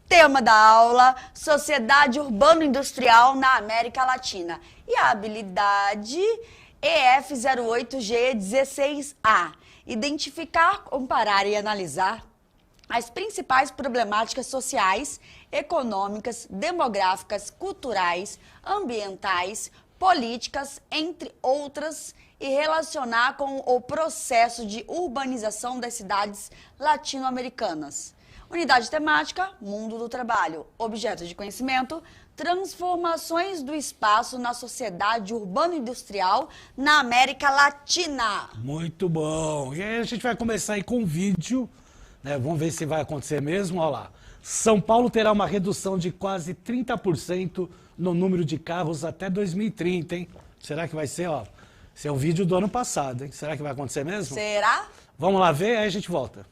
Tema da aula, Sociedade Urbano-Industrial na América Latina. E a habilidade EF08G16A. Identificar, comparar e analisar as principais problemáticas sociais, econômicas, demográficas, culturais, ambientais, políticas, entre outras, e relacionar com o processo de urbanização das cidades latino-americanas. Unidade temática, mundo do trabalho. Objeto de conhecimento, transformações do espaço na sociedade urbano-industrial na América Latina. Muito bom. E aí a gente vai começar aí com um vídeo, né? Vamos ver se vai acontecer mesmo. Olha lá. São Paulo terá uma redução de quase 30% no número de carros até 2030, hein? Será que vai ser, ó? Esse é o vídeo do ano passado, hein? Será que vai acontecer mesmo? Será? Vamos lá ver, aí a gente volta.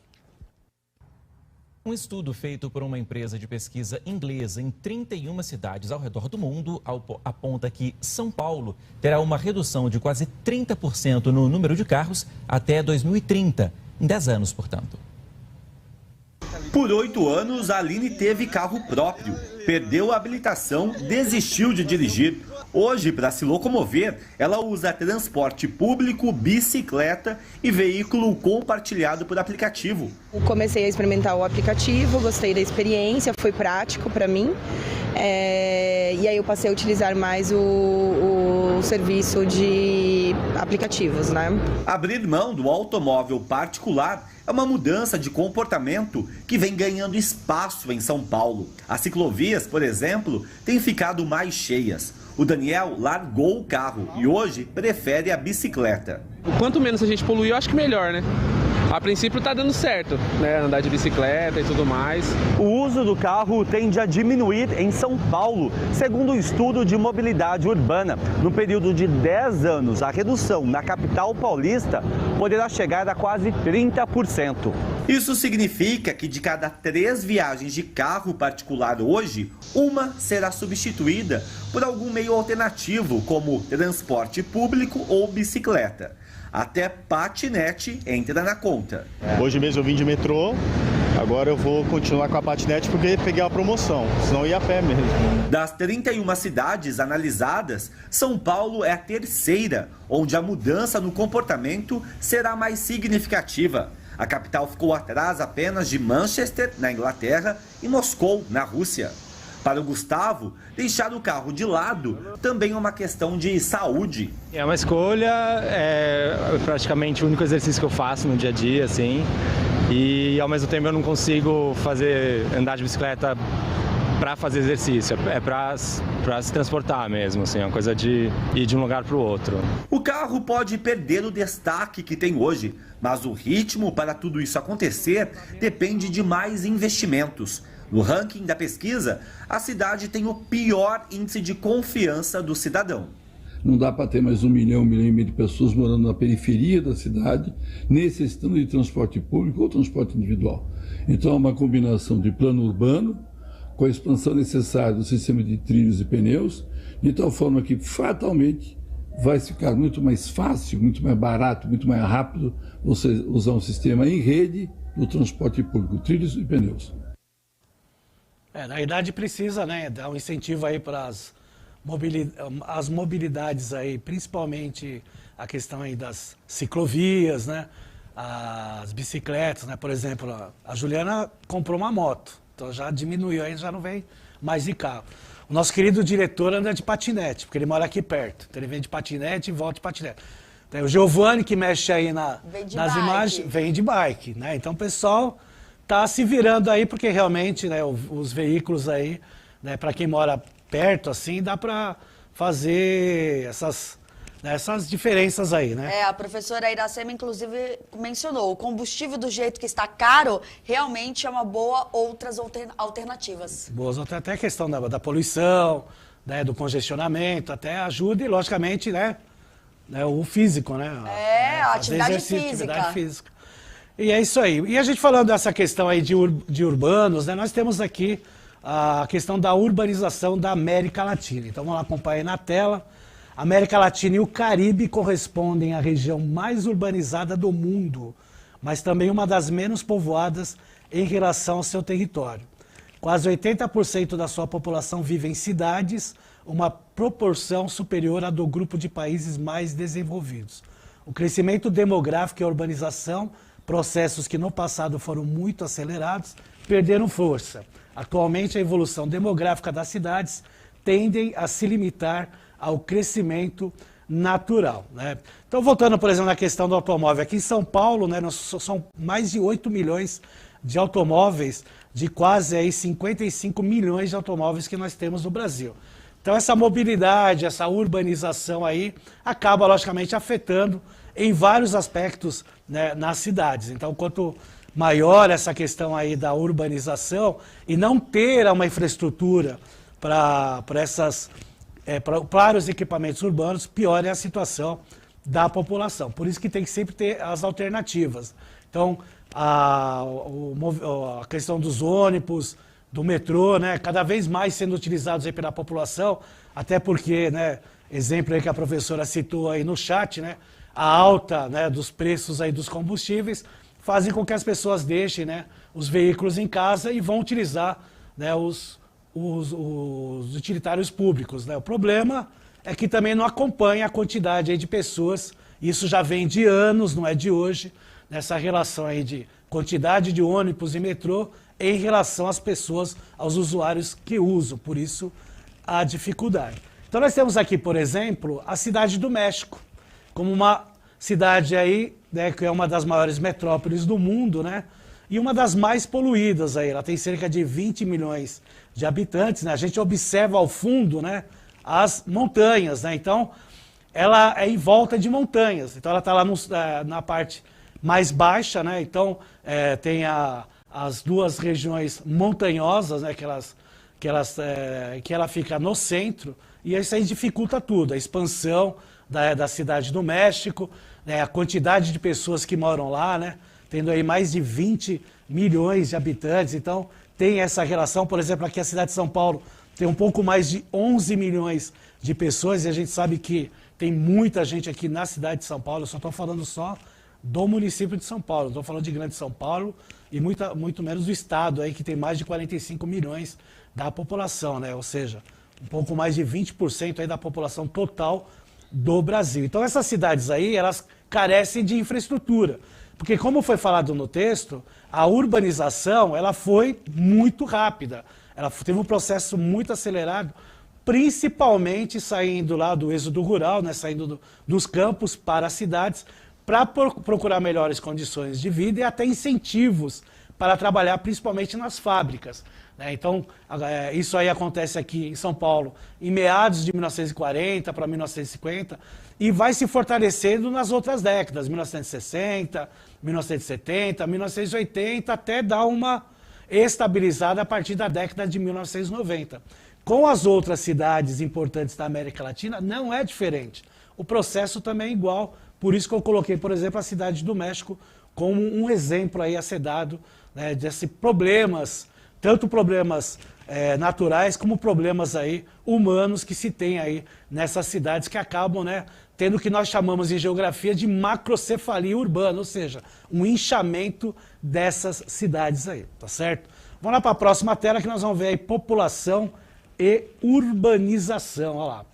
Um estudo feito por uma empresa de pesquisa inglesa em 31 cidades ao redor do mundo aponta que São Paulo terá uma redução de quase 30% no número de carros até 2030, em 10 anos, portanto. Por 8 anos, a Aline teve carro próprio, perdeu a habilitação, desistiu de dirigir. Hoje, para se locomover, ela usa transporte público, bicicleta e veículo compartilhado por aplicativo. Comecei a experimentar o aplicativo, gostei da experiência, foi prático para mim. E aí eu passei a utilizar mais o serviço de aplicativos, né? Abrir mão do automóvel particular é uma mudança de comportamento que vem ganhando espaço em São Paulo. As ciclovias, por exemplo, têm ficado mais cheias. O Daniel largou o carro e hoje prefere a bicicleta. Quanto menos a gente poluir, eu acho que melhor, né? A princípio tá dando certo, né? Andar de bicicleta e tudo mais. O uso do carro tende a diminuir em São Paulo, segundo o estudo de mobilidade urbana. No período de 10 anos, a redução na capital paulista poderá chegar a quase 30%. Isso significa que de cada 3 viagens de carro particular hoje, uma será substituída por algum meio alternativo, como transporte público ou bicicleta. Até patinete entra na conta. Hoje mesmo eu vim de metrô, agora eu vou continuar com a patinete porque peguei a promoção, senão eu ia a pé mesmo. Das 31 cidades analisadas, São Paulo é a terceira, onde a mudança no comportamento será mais significativa. A capital ficou atrás apenas de Manchester, na Inglaterra, e Moscou, na Rússia. Para o Gustavo, deixar o carro de lado também é uma questão de saúde. É uma escolha, é praticamente o único exercício que eu faço no dia a dia, assim. E ao mesmo tempo eu não consigo andar de bicicleta para fazer exercício, é para se transportar mesmo, assim, é uma coisa de ir de um lugar para o outro. O carro pode perder o destaque que tem hoje, mas o ritmo para tudo isso acontecer depende de mais investimentos. No ranking da pesquisa, a cidade tem o pior índice de confiança do cidadão. Não dá para ter mais 1 milhão, 1,5 milhão de pessoas morando na periferia da cidade, necessitando de transporte público ou transporte individual. Então é uma combinação de plano urbano, com a expansão necessária do sistema de trilhos e pneus, de tal forma que fatalmente vai ficar muito mais fácil, muito mais barato, muito mais rápido você usar um sistema em rede do transporte público, trilhos e pneus. Na verdade precisa, né, dar um incentivo aí para as mobilidades aí, principalmente a questão aí das ciclovias, né, as bicicletas, né, por exemplo, a Juliana comprou uma moto, então já diminuiu aí, já não vem mais de carro. O nosso querido diretor anda de patinete, porque ele mora aqui perto, então ele vem de patinete e volta de patinete. Tem o Giovanni que mexe aí nas imagens, vem de bike, né, então o pessoal tá se virando aí, porque realmente, né, os veículos aí, né, para quem mora perto, assim, dá para fazer essas diferenças aí, né? A professora Iracema, inclusive, mencionou, o combustível do jeito que está caro, realmente é uma boa outras alternativas. Boas, até a questão da poluição, né, do congestionamento, até ajuda e, logicamente, né, o físico, né? A atividade física. E é isso aí. E a gente falando dessa questão aí de urbanos, né, nós temos aqui a questão da urbanização da América Latina. Então vamos lá acompanhar aí na tela. A América Latina e o Caribe correspondem à região mais urbanizada do mundo, mas também uma das menos povoadas em relação ao seu território. quase 80% da sua população vive em cidades, uma proporção superior à do grupo de países mais desenvolvidos. O crescimento demográfico e a urbanização, processos que no passado foram muito acelerados, perderam força. Atualmente, a evolução demográfica das cidades tende a se limitar ao crescimento natural, né? Então, voltando, por exemplo, na questão do automóvel, aqui em São Paulo, né, são mais de 8 milhões de automóveis, de quase aí 55 milhões de automóveis que nós temos no Brasil. Então, essa mobilidade, essa urbanização aí, acaba, logicamente, afetando em vários aspectos, né, nas cidades. Então, quanto maior essa questão aí da urbanização e não ter uma infraestrutura para os equipamentos urbanos, pior é a situação da população. Por isso que tem que sempre ter as alternativas. Então, a questão dos ônibus, do metrô, né, cada vez mais sendo utilizados aí pela população, até porque, né, exemplo aí que a professora citou aí no chat, né, a alta, né, dos preços aí dos combustíveis fazem com que as pessoas deixem, né, os veículos em casa e vão utilizar, né, os utilitários públicos, né. O problema é que também não acompanha a quantidade aí de pessoas, isso já vem de anos, não é de hoje, nessa relação aí de quantidade de ônibus e metrô em relação às pessoas, aos usuários que usam, por isso a dificuldade. Então nós temos aqui, por exemplo, a cidade do México, como uma cidade aí, né, que é uma das maiores metrópoles do mundo, né, e uma das mais poluídas aí. Ela tem cerca de 20 milhões de habitantes, né, a gente observa ao fundo, né, as montanhas, né, então ela é em volta de montanhas, então ela está lá na parte mais baixa, né, então tem as duas regiões montanhosas, né, que ela fica no centro, e isso aí dificulta tudo, a expansão da cidade do México, né, a quantidade de pessoas que moram lá, né, tendo aí mais de 20 milhões de habitantes, então tem essa relação. Por exemplo, aqui a cidade de São Paulo tem um pouco mais de 11 milhões de pessoas, e a gente sabe que tem muita gente aqui na cidade de São Paulo, eu só estou falando só do município de São Paulo, estou falando de Grande São Paulo e muito menos do estado, aí, que tem mais de 45 milhões da população, né? Ou seja, um pouco mais de 20% aí da população total do Brasil. Então essas cidades aí, elas carecem de infraestrutura, porque como foi falado no texto, a urbanização ela foi muito rápida, ela teve um processo muito acelerado, principalmente saindo lá do êxodo rural, né? Saindo dos campos para as cidades, para procurar melhores condições de vida e até incentivos para trabalhar principalmente nas fábricas, né? Então, isso aí acontece aqui em São Paulo em meados de 1940 para 1950 e vai se fortalecendo nas outras décadas, 1960, 1970, 1980, até dar uma estabilizada a partir da década de 1990. Com as outras cidades importantes da América Latina, não é diferente. O processo também é igual. Por isso que eu coloquei, por exemplo, a cidade do México como um exemplo aí a ser dado, né, desses problemas, tanto problemas naturais como problemas aí humanos que se tem aí nessas cidades que acabam, né, tendo o que nós chamamos em geografia de macrocefalia urbana, ou seja, um inchamento dessas cidades aí, tá certo? Vamos lá para a próxima tela que nós vamos ver aí população e urbanização, olha lá.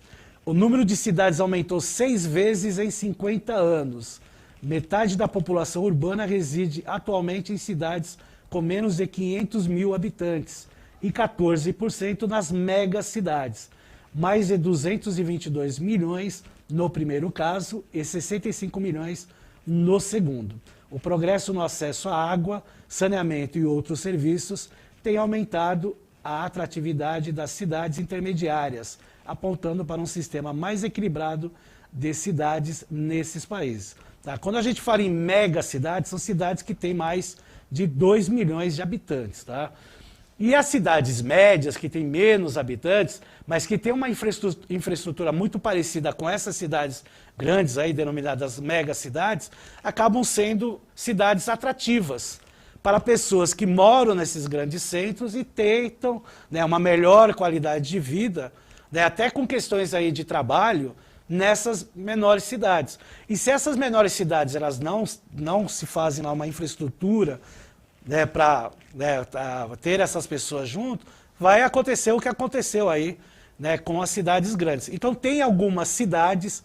O número de cidades aumentou 6 vezes em 50 anos. Metade da população urbana reside atualmente em cidades com menos de 500 mil habitantes e 14% nas megacidades. Mais de 222 milhões no primeiro caso e 65 milhões no segundo. O progresso no acesso à água, saneamento e outros serviços tem aumentado a atratividade das cidades intermediárias, apontando para um sistema mais equilibrado de cidades nesses países. Tá? Quando a gente fala em megacidades, são cidades que têm mais de 2 milhões de habitantes. Tá? E as cidades médias, que têm menos habitantes, mas que têm uma infraestrutura muito parecida com essas cidades grandes, aí, denominadas megacidades, acabam sendo cidades atrativas para pessoas que moram nesses grandes centros e tentam, né, uma melhor qualidade de vida, né, até com questões aí de trabalho, nessas menores cidades. E se essas menores cidades elas não se fazem lá uma infraestrutura né, para ter essas pessoas junto, vai acontecer o que aconteceu aí, né, com as cidades grandes. Então tem algumas cidades,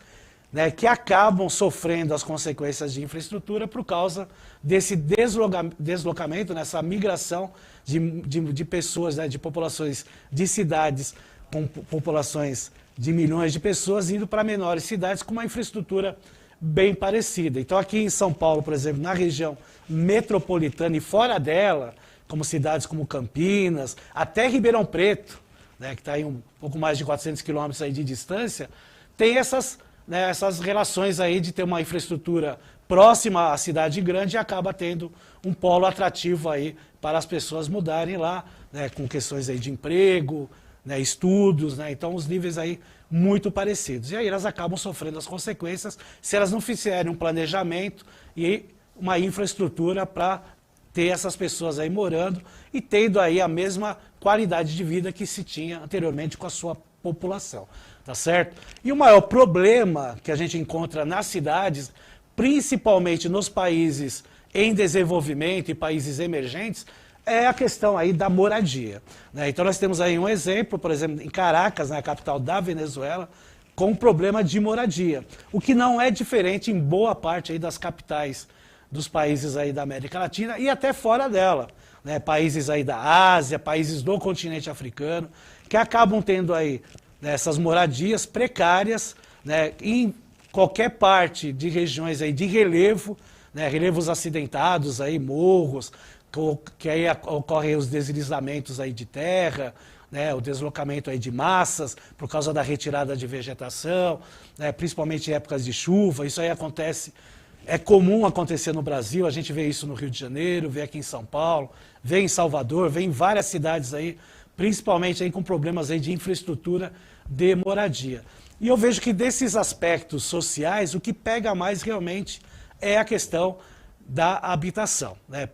né, que acabam sofrendo as consequências de infraestrutura por causa desse deslocamento, nessa migração de pessoas, né, de populações de cidades com populações de milhões de pessoas indo para menores cidades com uma infraestrutura bem parecida. Então aqui em São Paulo, por exemplo, na região metropolitana e fora dela, como cidades como Campinas, até Ribeirão Preto, né, que está aí um pouco mais de 400 quilômetros aí de distância, tem essas relações aí de ter uma infraestrutura próxima à cidade grande e acaba tendo um polo atrativo aí para as pessoas mudarem lá, né, com questões aí de emprego, né, estudos, né, então os níveis aí muito parecidos. E aí elas acabam sofrendo as consequências se elas não fizerem um planejamento e uma infraestrutura para ter essas pessoas aí morando e tendo aí a mesma qualidade de vida que se tinha anteriormente com a sua população, tá certo? E o maior problema que a gente encontra nas cidades, principalmente nos países em desenvolvimento e países emergentes, é a questão aí da moradia, né? Então nós temos aí um exemplo, por exemplo, em Caracas, na capital da Venezuela, com um problema de moradia, o que não é diferente em boa parte aí das capitais dos países aí da América Latina e até fora dela, né? Países aí da Ásia, países do continente africano, que acabam tendo aí, né, essas moradias precárias, né, em qualquer parte de regiões aí de relevo, né, relevos acidentados, aí, morros, que aí ocorrem os deslizamentos aí de terra, né, o deslocamento aí de massas por causa da retirada de vegetação, né, principalmente em épocas de chuva. Isso aí acontece, é comum acontecer no Brasil, a gente vê isso no Rio de Janeiro, vê aqui em São Paulo, vê em Salvador, vê em várias cidades aí, principalmente aí com problemas aí de infraestrutura de moradia. E eu vejo que desses aspectos sociais, o que pega mais realmente é a questão da habitação, né?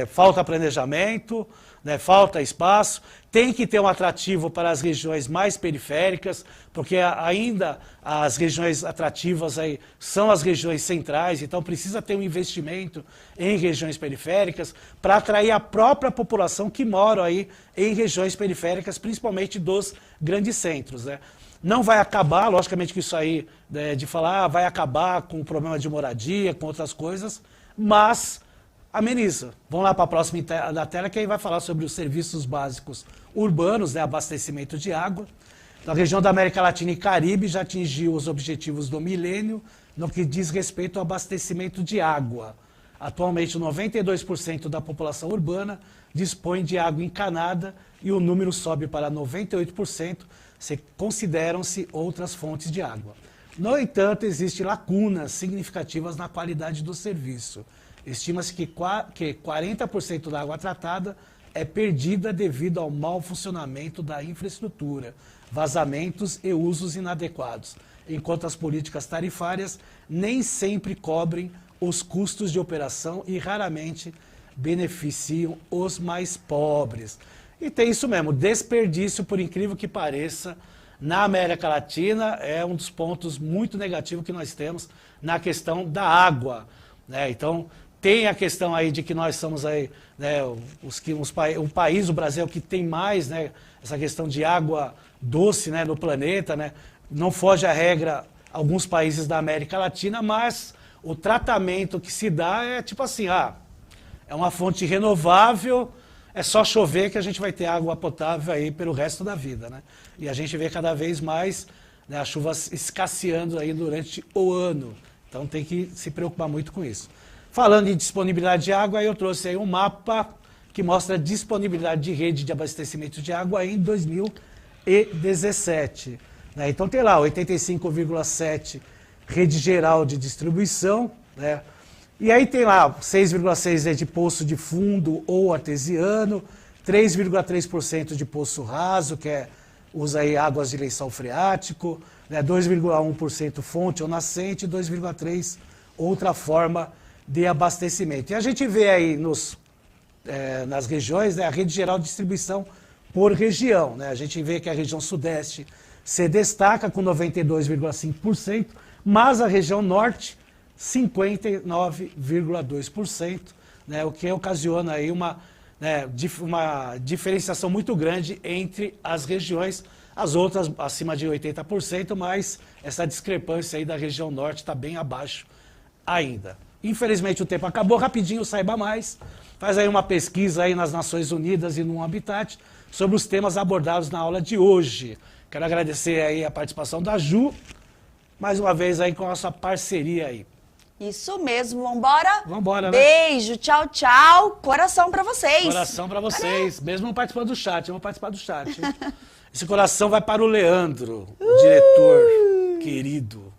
Falta planejamento, né, falta espaço, tem que ter um atrativo para as regiões mais periféricas, porque ainda as regiões atrativas aí são as regiões centrais, então precisa ter um investimento em regiões periféricas para atrair a própria população que mora aí em regiões periféricas, principalmente dos grandes centros, né? Não vai acabar, logicamente que isso aí, né, de falar, vai acabar com o problema de moradia, com outras coisas, mas ameniza. Vamos lá para a próxima da tela, que aí vai falar sobre os serviços básicos urbanos, né, abastecimento de água. A região da América Latina e Caribe já atingiu os objetivos do milênio no que diz respeito ao abastecimento de água. Atualmente, 92% da população urbana dispõe de água encanada e o número sobe para 98% se consideram-se outras fontes de água. No entanto, existem lacunas significativas na qualidade do serviço. Estima-se que 40% da água tratada é perdida devido ao mau funcionamento da infraestrutura, vazamentos e usos inadequados, enquanto as políticas tarifárias nem sempre cobrem os custos de operação e raramente beneficiam os mais pobres. E tem isso mesmo, desperdício, por incrível que pareça, na América Latina é um dos pontos muito negativos que nós temos na questão da água, né? Então, tem a questão aí de que nós somos aí, né, o país, o Brasil, que tem mais, né, essa questão de água doce, né, no planeta, né? Não foge à regra alguns países da América Latina, mas o tratamento que se dá é tipo assim, é uma fonte renovável, é só chover que a gente vai ter água potável aí pelo resto da vida, né? E a gente vê cada vez mais, né, as chuvas escasseando aí durante o ano. Então tem que se preocupar muito com isso. Falando em disponibilidade de água, eu trouxe aí um mapa que mostra a disponibilidade de rede de abastecimento de água em 2017. Né? Então tem lá 85,7 rede geral de distribuição, né? E aí tem lá 6,6 de poço de fundo ou artesiano, 3,3% de poço raso, que usa aí águas de lençol freático, né? 2,1% fonte ou nascente, 2,3% outra forma de abastecimento. E a gente vê aí nas regiões, né, a rede geral de distribuição por região, né? A gente vê que a região sudeste se destaca com 92,5%, mas a região norte 59,2%, né, o que ocasiona aí uma diferenciação muito grande entre as regiões, as outras acima de 80%, mas essa discrepância aí da região norte está bem abaixo ainda. Infelizmente o tempo acabou, rapidinho, saiba mais. Faz aí uma pesquisa aí nas Nações Unidas e no Habitat sobre os temas abordados na aula de hoje. Quero agradecer aí a participação da Ju, mais uma vez aí com a nossa parceria aí. Isso mesmo, vambora? Vambora, né? Beijo, tchau, tchau. Coração pra vocês. Coração pra vocês. Mesmo não participando do chat, eu vou participar do chat. Esse coração vai para o Leandro, o diretor querido.